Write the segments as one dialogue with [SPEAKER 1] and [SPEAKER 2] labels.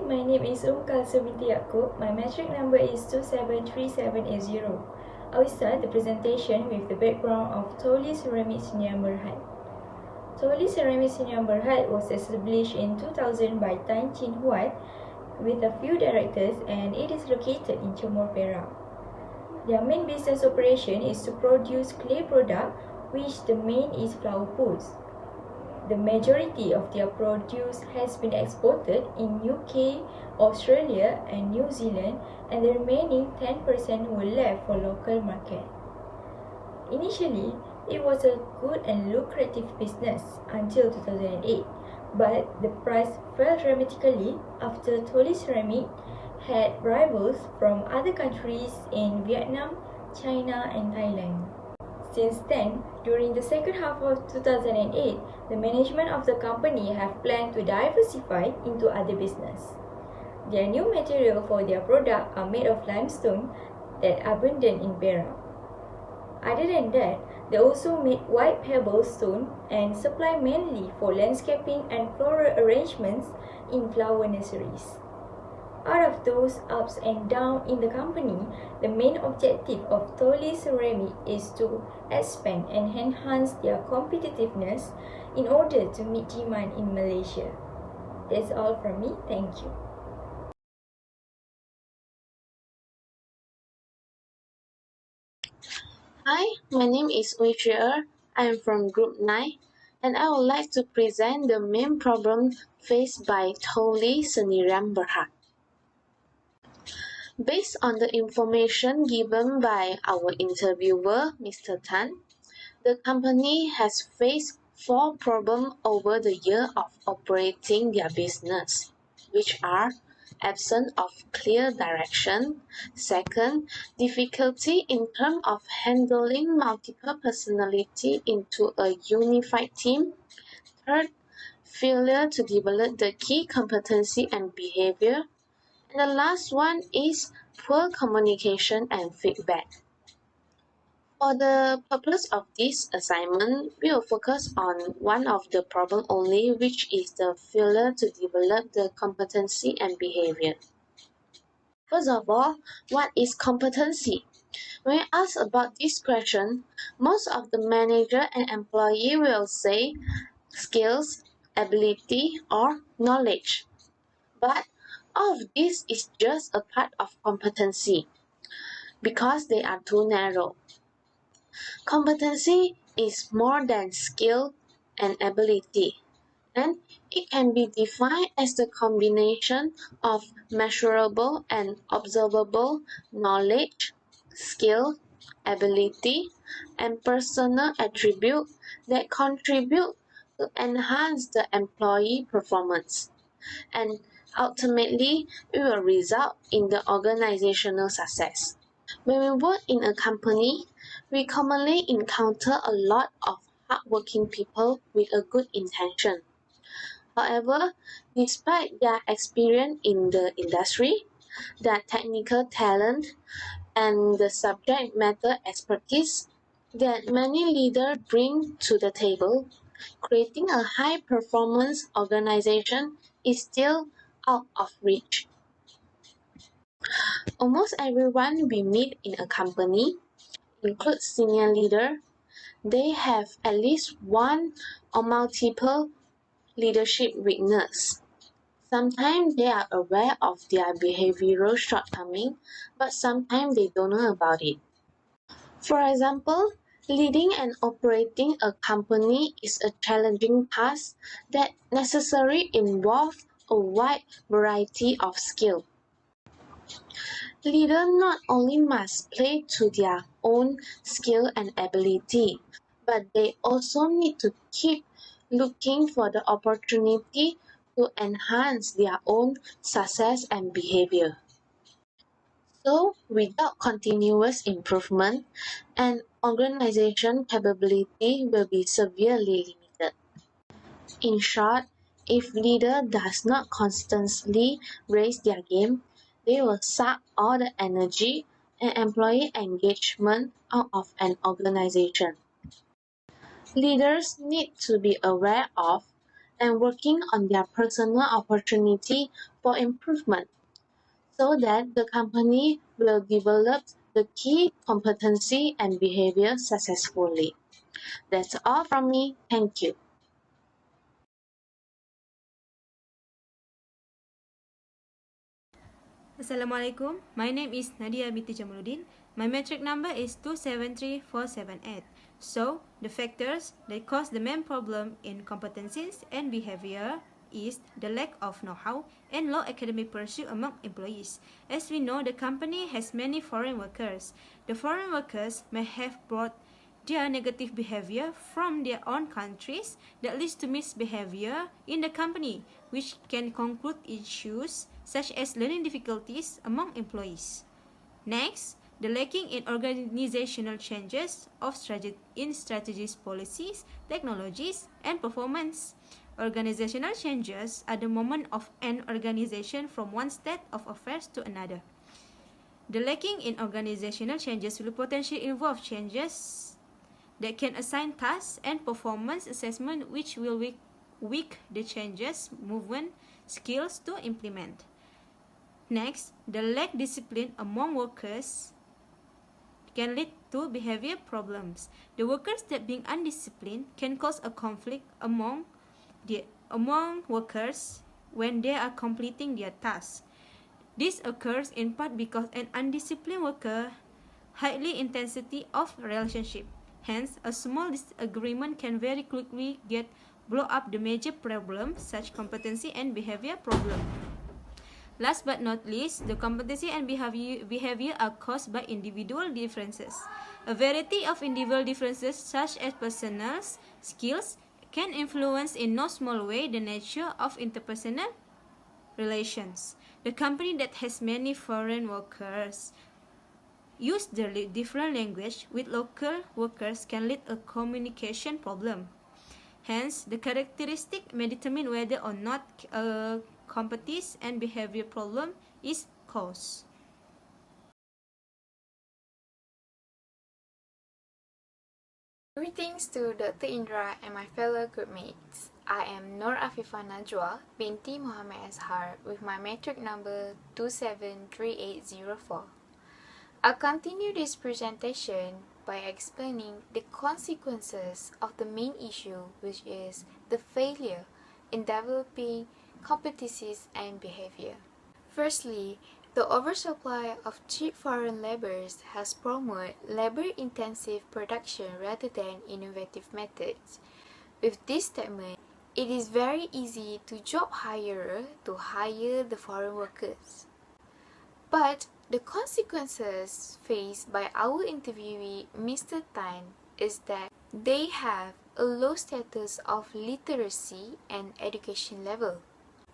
[SPEAKER 1] my name is Binti. My metric number is 273780. I will start the presentation with the background of Toli Ceramic Sdn Bhd. Toli Ceramic Sdn Bhd was established in 2000 by Tan Chin Huat with a few directors, and it is located in Timor, Perak. Their main business operation is to produce clay product, which the main is flower pots. The majority of their produce has been exported in UK, Australia and New Zealand, and the remaining 10% were left for local market. Initially, it was a good and lucrative business until 2008, but the price fell dramatically after Toli Ceramic had rivals from other countries in Vietnam, China and Thailand. Since then, during the second half of 2008, the management of the company have planned to diversify into other business. Their new material for their product are made of limestone that are abundant in Perak. Other than that, they also make white pebble stone and supply mainly for landscaping and floral arrangements in flower nurseries. Out of those ups and downs in the company, the main objective of Toli Ceramic is to expand and enhance their competitiveness in order to meet demand in Malaysia. That's all from me. Thank you.
[SPEAKER 2] Hi, my name is Uichir. I am from Group 9, and I would like to present the main problem faced by Toli Sdn Bhd. Based on the information given by our interviewer, Mr. Tan, the company has faced 4 problems over the year of operating their business, which are absence of clear direction, second, difficulty in terms of handling multiple personality into a unified team, third, failure to develop the key competency and behavior, and the last one is poor communication and feedback. For the purpose of this assignment, we will focus on one of the problems only, which is the failure to develop the competency and behavior. First of all, what is competency? When asked about this question, most of the manager and employee will say skills, ability, or knowledge. But all of this is just a part of competency because they are too narrow. Competency is more than skill and ability, and it can be defined as the combination of measurable and observable knowledge, skill, ability, and personal attributes that contribute to enhance the employee performance, and ultimately it will result in the organizational success. When we work in a company, we commonly encounter a lot of hardworking people with a good intention. However, despite their experience in the industry, their technical talent, and the subject matter expertise that many leaders bring to the table, creating a high-performance organization is still out of reach. Almost everyone we meet in a company, include senior leader, they have at least one or multiple leadership weakness. Sometimes they are aware of their behavioral shortcomings, but sometimes they don't know about it. For example, leading and operating a company is a challenging task that necessarily involves a wide variety of skills. Leaders not only must play to their own skill and ability, but they also need to keep looking for the opportunity to enhance their own success and behavior. So, without continuous improvement, an organization capability will be severely limited. In short, if leader does not constantly raise their game, they will suck all the energy and employee engagement out of an organization. Leaders need to be aware of and working on their personal opportunity for improvement so that the company will develop the key competency and behavior successfully. That's all from me. Thank you.
[SPEAKER 3] Assalamualaikum. My name is NADIA binti JAMALUDDIN. My metric number is 273478. So, the factors that cause the main problem in competencies and behavior is the lack of know-how and low academic pursuit among employees. As we know, the company has many foreign workers. The foreign workers may have brought their negative behavior from their own countries that leads to misbehavior in the company, which can conclude issues such as learning difficulties among employees. Next, the lacking in organizational changes of strategies, policies, technologies, and performance. Organizational changes are the moment of an organization from one state of affairs to another. The lacking in organizational changes will potentially involve changes that can assign tasks and performance assessment which will weak the changes movement skills to implement. Next, the lack discipline among workers can lead to behavior problems. The workers that being undisciplined can cause a conflict among workers when they are completing their tasks. This occurs in part because an undisciplined worker highly intensity of relationship. Hence, a small disagreement can very quickly blow up the major problems such competency and behavior problem. Last but not least, the competency and behavior are caused by individual differences. A variety of individual differences such as personal skills can influence in no small way the nature of interpersonal relations. The company that has many foreign workers use the different language with local workers can lead a communication problem. Hence, the characteristic may determine whether or not a competence and behavior problem is caused.
[SPEAKER 4] Greetings to Dr. Indra and my fellow groupmates. I am Nur AFIFAH NAJWA, BINTI MOHAMED AZHAR with my metric number 273804. I'll continue this presentation by explaining the consequences of the main issue, which is the failure in developing competencies and behavior. Firstly, the oversupply of cheap foreign laborers has promoted labor-intensive production rather than innovative methods. With this statement, it is very easy to job hirer to hire the foreign workers. But the consequences faced by our interviewee, Mr. Tan, is that they have a low status of literacy and education level.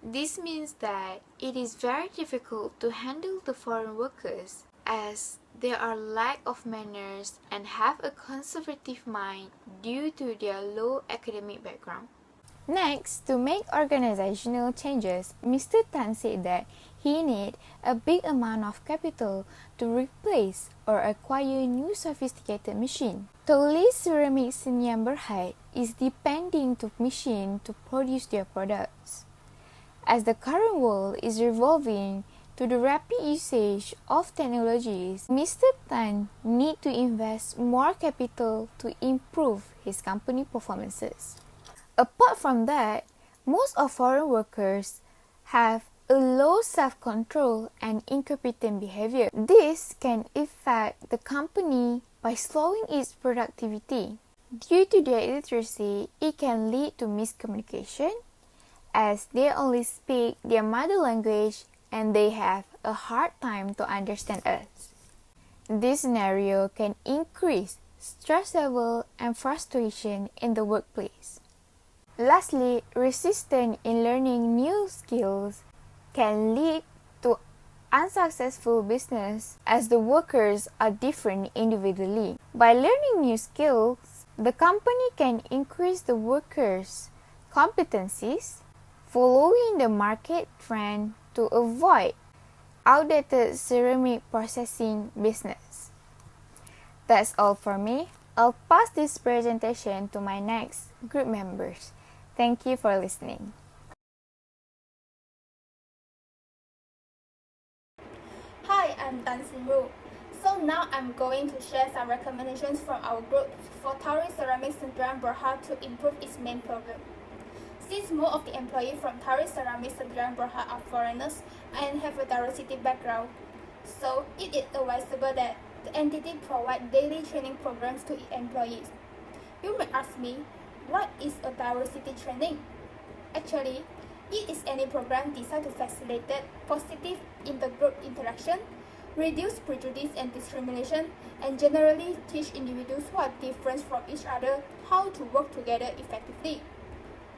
[SPEAKER 4] This means that it is very difficult to handle the foreign workers as they are lack of manners and have a conservative mind due to their low academic background. Next, to make organizational changes, Mr. Tan said that he need a big amount of capital to replace or acquire new sophisticated machine. Totally ceramic number height is depending to machine to produce their products. As the current world is revolving to the rapid usage of technologies, Mr. Tan need to invest more capital to improve his company performances. Apart from that, most of foreign workers have a low self-control and incompetent behavior. This can affect the company by slowing its productivity. Due to their illiteracy, it can lead to miscommunication, as they only speak their mother language and they have a hard time to understand us. This scenario can increase stress level and frustration in the workplace. Lastly, resistance in learning new skills can lead to unsuccessful business as the workers are different individually. By learning new skills, the company can increase the workers' competencies, following the market trend to avoid outdated ceramic processing business. That's all for me. I'll pass this presentation to my next group members. Thank you for listening.
[SPEAKER 5] Hi, I'm Tan Sinru. So now I'm going to share some recommendations from our group for Tari Ceramics Sdn Bhd to improve its main problem. Since most of the employees from Tari Ceramics Sdn Bhd are foreigners and have a diversity background, so it is advisable that the entity provide daily training programs to its employees. You may ask me, what is a diversity training? Actually, it is any program designed to facilitate positive intergroup interaction, reduce prejudice and discrimination, and generally teach individuals who are different from each other how to work together effectively.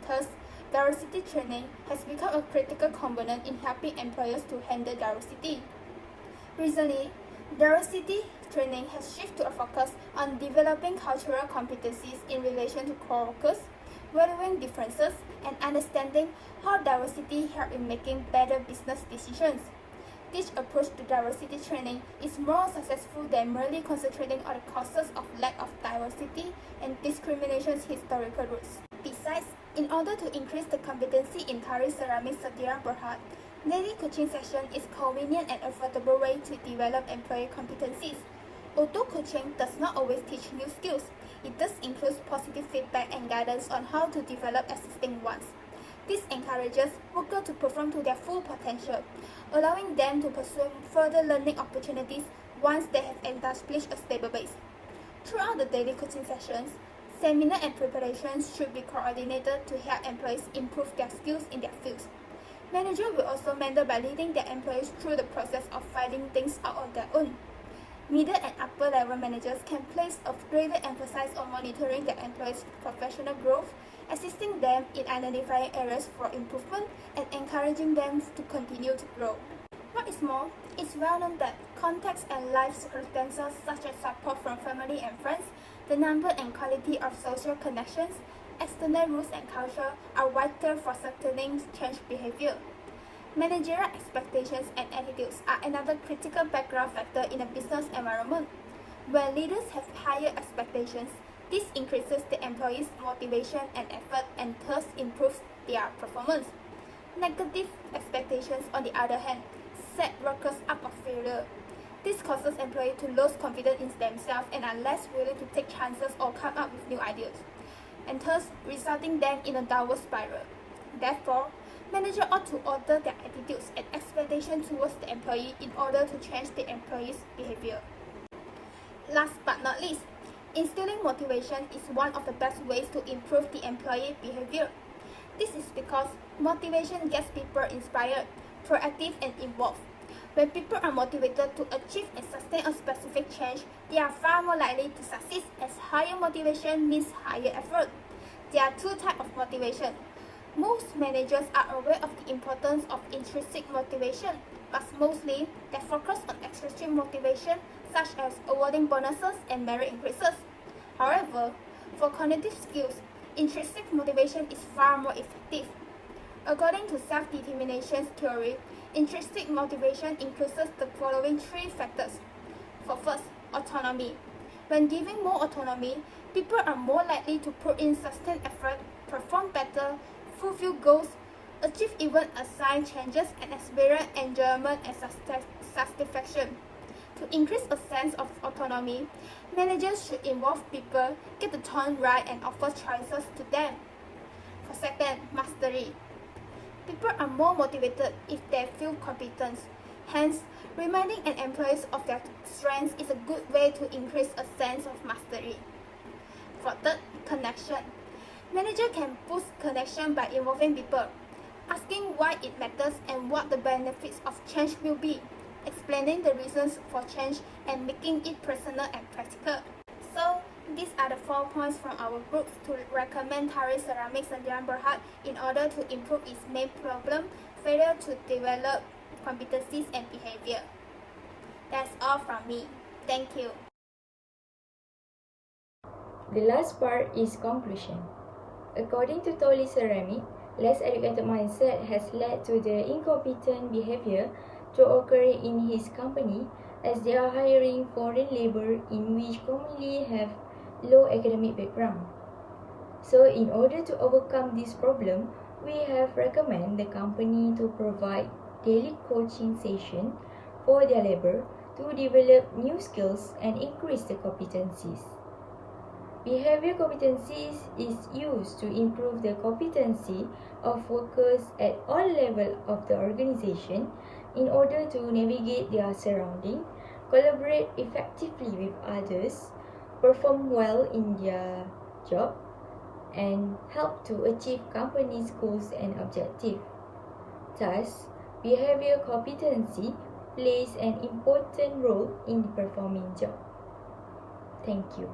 [SPEAKER 5] Thus, diversity training has become a critical component in helping employers to handle diversity. Recently, diversity training has shifted to a focus on developing cultural competencies in relation to co-workers, valuing differences, and understanding how diversity helps in making better business decisions. This approach to diversity training is more successful than merely concentrating on the causes of lack of diversity and discrimination's historical roots. Besides, in order to increase the competency in Tari Ceramics Sdn Bhd, daily coaching session is a convenient and affordable way to develop employee competencies. Although coaching does not always teach new skills, it does include positive feedback and guidance on how to develop existing ones. This encourages workers to perform to their full potential, allowing them to pursue further learning opportunities once they have established a stable base. Throughout the daily coaching sessions, seminar and preparations should be coordinated to help employees improve their skills in their fields. Managers will also mentor by leading their employees through the process of finding things out on their own. Middle and upper level managers can place a greater emphasis on monitoring their employees' professional growth, assisting them in identifying areas for improvement and encouraging them to continue to grow. What is more, it's well known that context and life circumstances such as support from family and friends, the number and quality of social connections, external rules and culture are vital for sustaining change behavior. Managerial expectations and attitudes are another critical background factor in a business environment. When leaders have higher expectations, this increases the employees' motivation and effort and thus improves their performance. Negative expectations, on the other hand, set workers up for failure. This causes employees to lose confidence in themselves and are less willing to take chances or come up with new ideas, and thus resulting them in a downward spiral. Therefore, managers ought to alter their attitudes and expectations towards the employee in order to change the employee's behavior. Last but not least, instilling motivation is one of the best ways to improve the employee behavior. This is because motivation gets people inspired, proactive, and involved. When people are motivated to achieve and sustain a specific change, they are far more likely to succeed, as higher motivation means higher effort. There are two types of motivation. Most managers are aware of the importance of intrinsic motivation, but mostly they focus on extrinsic motivation, such as awarding bonuses and merit increases. However, for cognitive skills, intrinsic motivation is far more effective. According to self-determination theory, intrinsic motivation increases the following three factors. For first, autonomy. When given more autonomy, people are more likely to put in sustained effort, perform better, fulfill goals, achieve even assigned changes, and experience enjoyment and satisfaction. To increase a sense of autonomy, managers should involve people, get the tone right, and offer choices to them. For second, mastery. People are more motivated if they feel competence. Hence, reminding an employee of their strengths is a good way to increase a sense of mastery. For third, connection. Manager can boost connection by involving people, asking why it matters and what the benefits of change will be, explaining the reasons for change, and making it personal and practical. So, these are the 4 points from our group to recommend Tari Ceramics Sdn Bhd in order to improve its main problem, failure to develop competencies and behavior. That's all from me. Thank you.
[SPEAKER 1] The last part is conclusion. According to Toli Ceramic, less educated mindset has led to the incompetent behavior to occur in his company, as they are hiring foreign labor in which commonly have low academic background. So in order to overcome this problem, we have recommend the company to provide daily coaching session for their labor to develop new skills and increase the competencies. Behavior competencies is used to improve the competency of workers at all levels of the organization in order to navigate their surrounding, collaborate effectively with others, perform well in their job, and help to achieve company's goals and objectives. Thus, behavior competency plays an important role in performing job. Thank you.